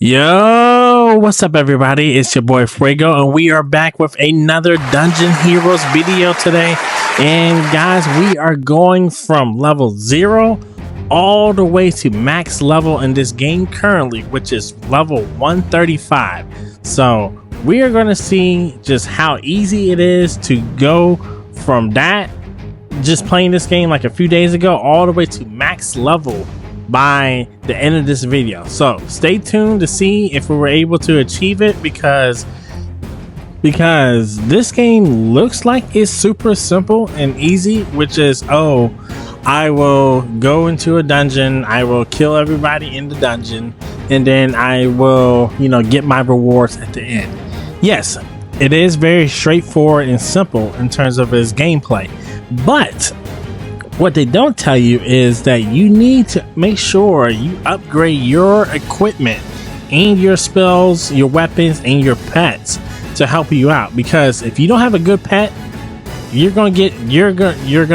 Yo, what's up everybody? It's your boy Fuego and we are back with another Dungeon Heroes video today. And guys, we are going from level 0 all the way to max level in this game currently, which is level 135. So we are going to see just how easy it is to go from that, just playing this game like a few days ago, all the way to max level by the end of this video. So stay tuned to see if we were able to achieve it, because this game looks like it's super simple and easy, which is, oh, I will go into a dungeon, I will kill everybody in the dungeon, and then I will, get my rewards at the end. Yes, it is very straightforward and simple in terms of its gameplay, but what they don't tell you is that you need to make sure you upgrade your equipment and your spells, your weapons, and your pets to help you out. Because if you don't have a good pet, you're gonna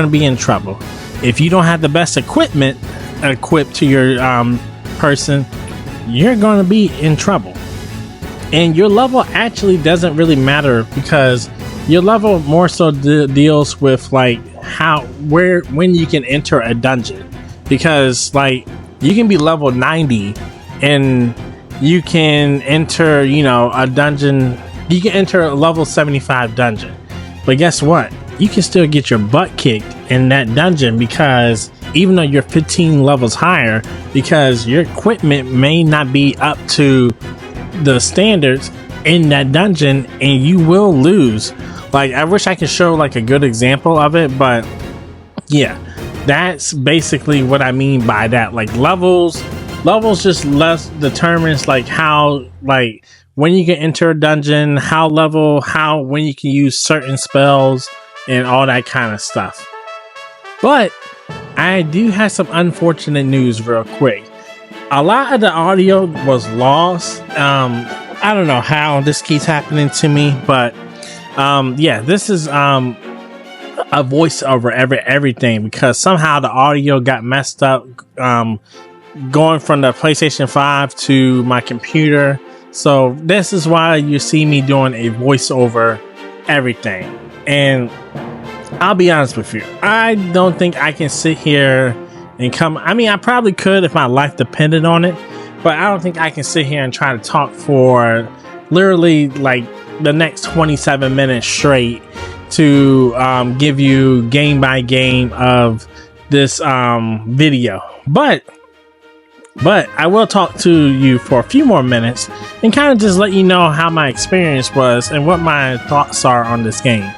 be in trouble. If you don't have the best equipment equipped to your person, you're gonna be in trouble. And your level actually doesn't really matter, because your level more so deals with like when you can enter a dungeon. Because like you can be level 90 and you can enter, a dungeon. You can enter a level 75 dungeon, but guess what? You can still get your butt kicked in that dungeon, because even though you're 15 levels higher, because your equipment may not be up to the standards in that dungeon, and you will lose. Like, I wish I could show like a good example of it, but yeah, that's basically what I mean by that. Like levels just less determines like how, like when you can enter a dungeon, when you can use certain spells and all that kind of stuff. But I do have some unfortunate news real quick. A lot of the audio was lost. I don't know how this keeps happening to me, but yeah, this is a voice over everything, because somehow the audio got messed up going from the PlayStation 5 to my computer. So this is why you see me doing a voice over everything. And I'll be honest with you, I don't think I can sit here and I probably could if my life depended on it, but I don't think I can sit here and try to talk for literally like the next 27 minutes straight to give you game by game of this video. But I will talk to you for a few more minutes and kind of just let you know how my experience was and what my thoughts are on this game.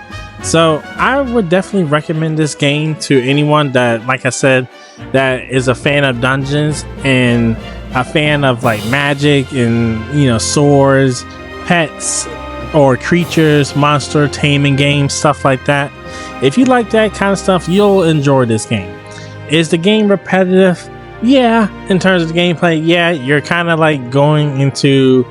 So I would definitely recommend this game to anyone that, like I said, that is a fan of dungeons and a fan of like magic and, swords, pets, or creatures, monster taming games, stuff like that. If you like that kind of stuff, you'll enjoy this game. Is the game repetitive? Yeah, in terms of the gameplay, yeah, you're kind of like going into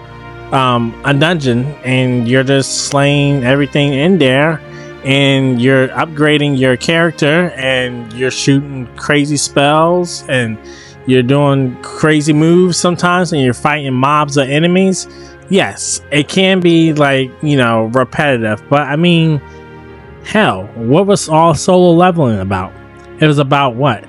a dungeon and you're just slaying everything in there, and you're upgrading your character and you're shooting crazy spells and you're doing crazy moves sometimes, and you're fighting mobs of enemies. Yes, it can be like, repetitive, but I mean, hell, what was all solo leveling about? It was about what?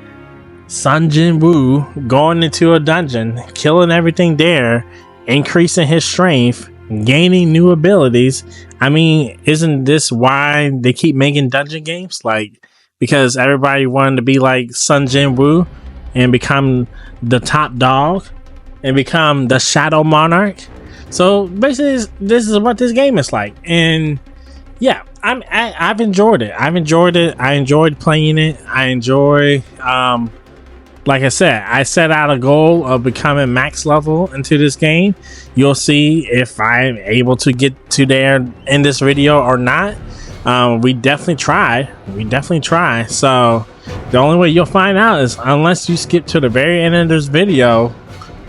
Sun Jin Woo going into a dungeon, killing everything there, increasing his strength, gaining new abilities. I mean, isn't this why they keep making dungeon games? Like, because everybody wanted to be like Sun Jin Woo and become the top dog and become the Shadow Monarch. So basically, this is what this game is like. And yeah, I've enjoyed it. I enjoyed playing it. I enjoy, like I said, I set out a goal of becoming max level into this game. You'll see if I'm able to get to there in this video or not. We definitely try. So the only way you'll find out is unless you skip to the very end of this video,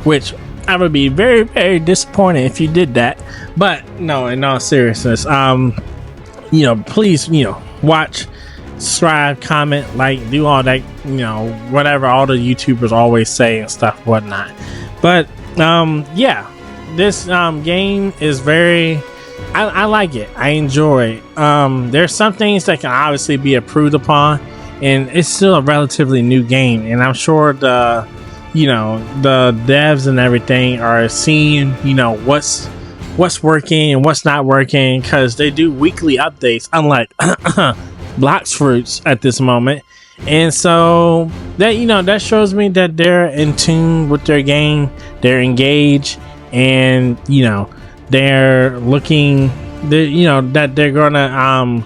which I would be very, very disappointed if you did that. But no, in all seriousness, please, watch, subscribe, comment, like, do all that, whatever all the YouTubers always say and stuff, whatnot. But yeah, this game is very. I like it. I enjoy it. There's some things that can obviously be improved upon, and it's still a relatively new game. And I'm sure the devs and everything are seeing, what's working and what's not working, because they do weekly updates, unlike Blox Fruits at this moment. And so that shows me that they're in tune with their game, they're engaged, and they're looking, that they're gonna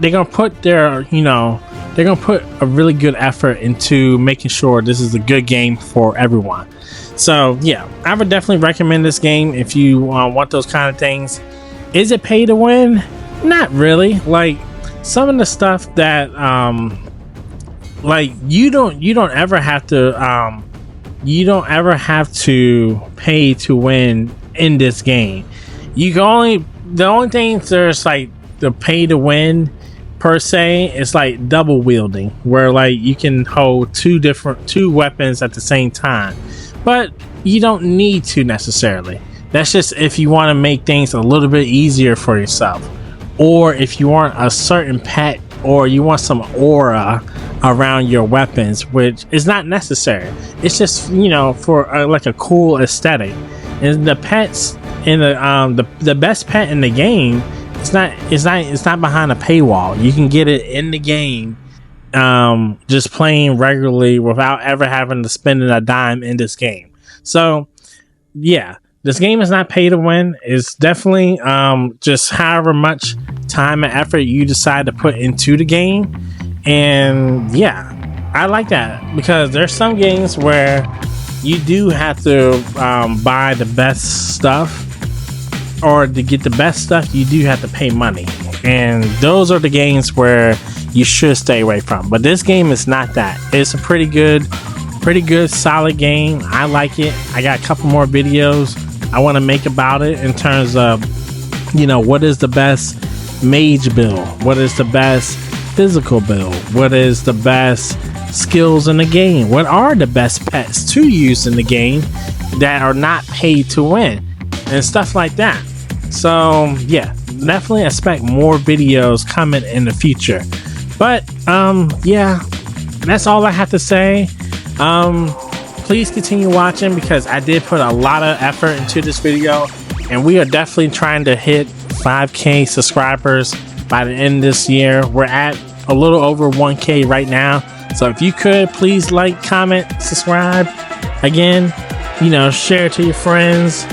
they're gonna put they're gonna put a really good effort into making sure this is a good game for everyone. So yeah, I would definitely recommend this game if you want those kind of things. Is it pay to win? Not really. Like some of the stuff that like you don't ever have to pay to win in this game. The only things there's like the pay to win per se is like double wielding, where like you can hold two weapons at the same time, but you don't need to necessarily. That's just if you want to make things a little bit easier for yourself, or if you want a certain pet, or you want some aura around your weapons, which is not necessary. It's just for like a cool aesthetic. And the pets in the best pet in the game, it's not behind a paywall. You can get it in the game, just playing regularly without ever having to spend a dime in this game. So yeah, this game is not pay to win. It's definitely just however much time and effort you decide to put into the game. And yeah, I like that, because there's some games where you do have to buy the best stuff, or to get the best stuff you do have to pay money, and those are the games where you should stay away from. But this game is not that. It's a pretty good solid game. I like it. I got a couple more videos I want to make about it, in terms of what is the best mage build, what is the best physical build, what is the best skills in the game, what are the best pets to use in the game that are not paid to win, and stuff like that. So yeah, definitely expect more videos coming in the future. But yeah, that's all I have to say. Please continue watching, because I did put a lot of effort into this video, and we are definitely trying to hit 5K subscribers by the end of this year. We're at a little over 1K right now. So if you could, please like, comment, subscribe. Again, share it to your friends.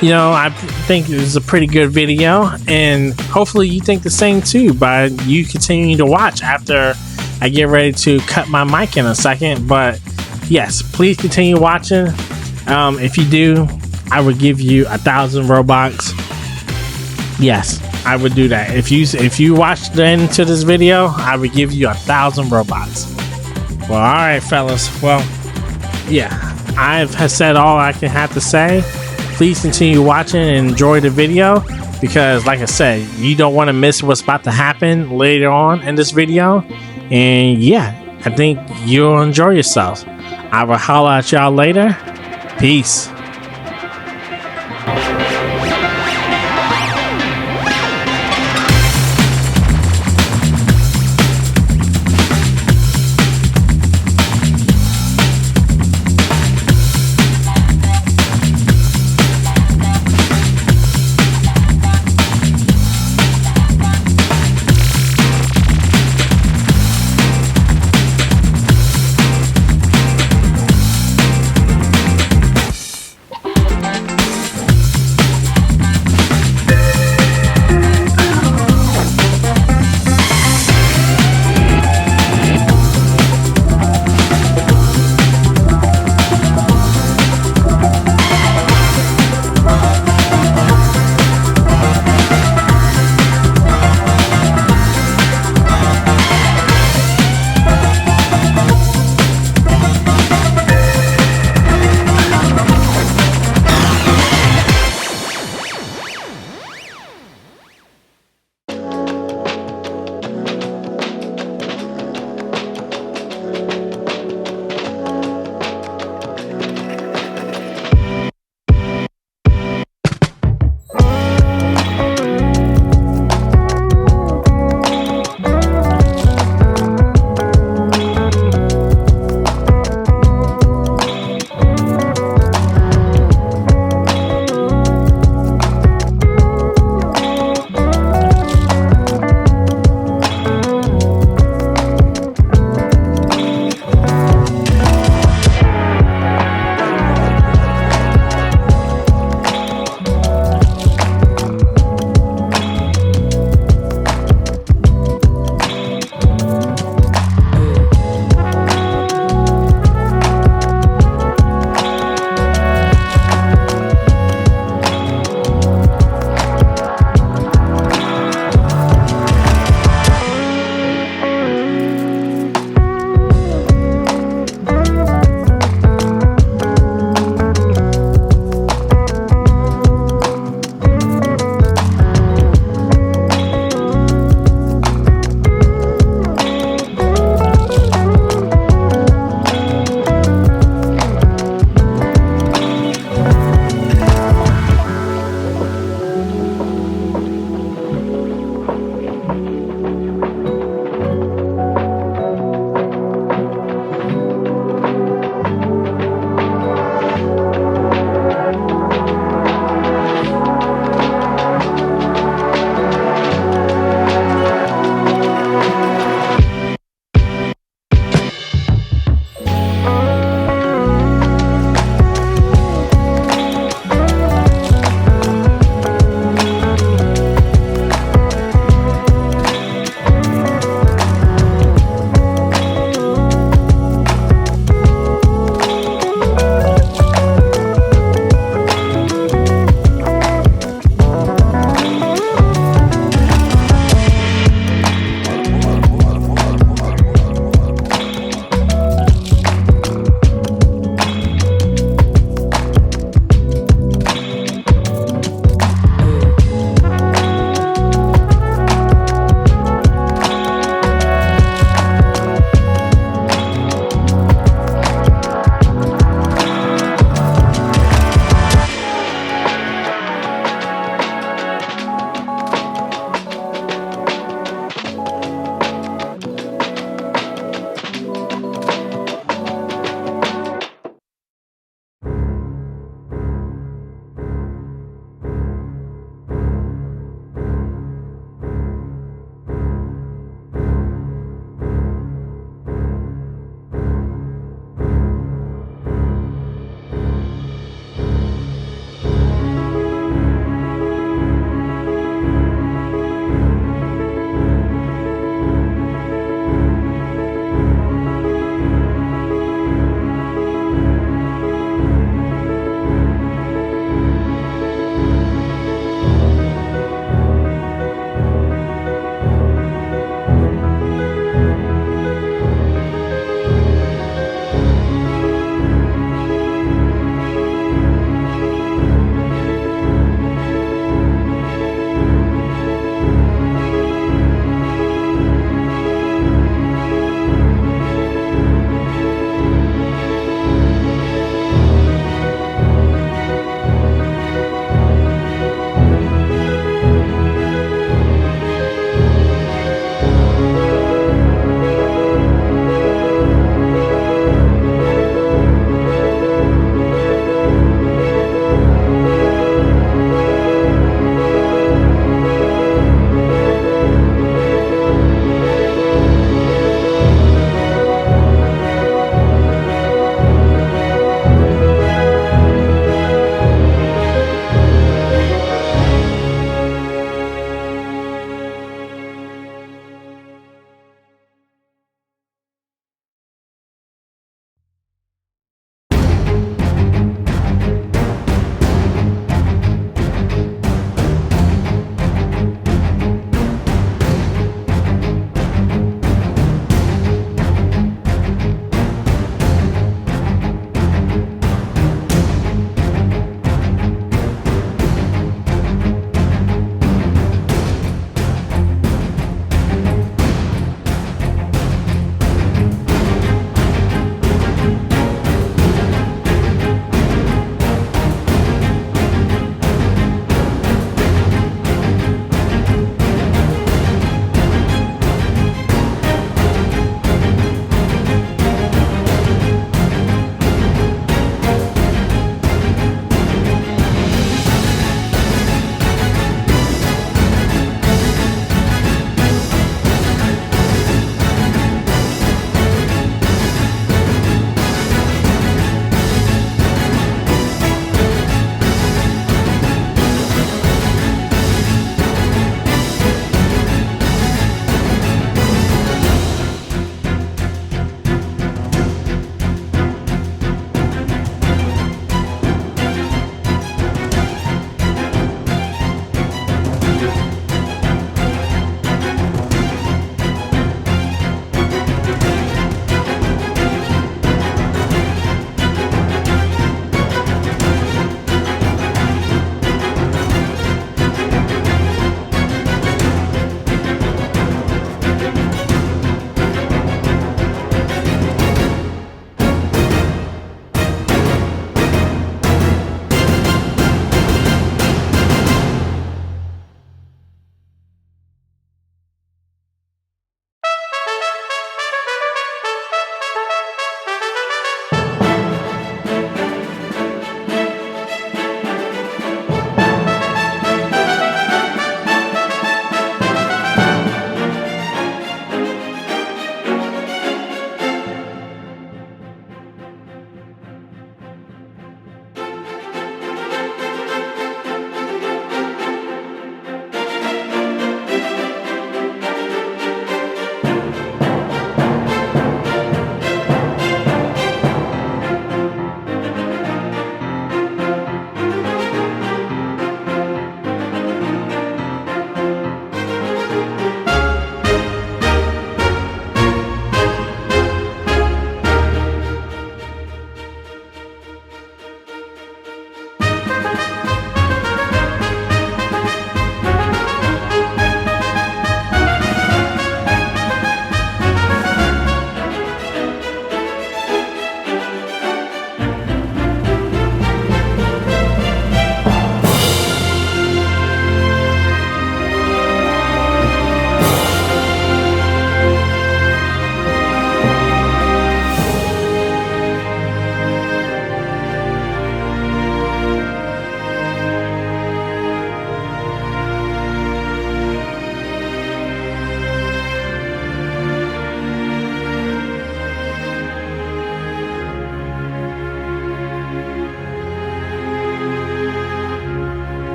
I think this is a pretty good video, and hopefully you think the same too by you continuing to watch after I get ready to cut my mic in a second. But yes, please continue watching. If you do, I would give you 1,000 Robux. Yes, I would do that. If you watched the end to this video, I would give you 1,000 Robux. Well, all right, fellas. Well, yeah, I've said all I can have to say. Please continue watching and enjoy the video, because like I said, you don't want to miss what's about to happen later on in this video. And yeah, I think you'll enjoy yourself. I will holler at y'all later. Peace.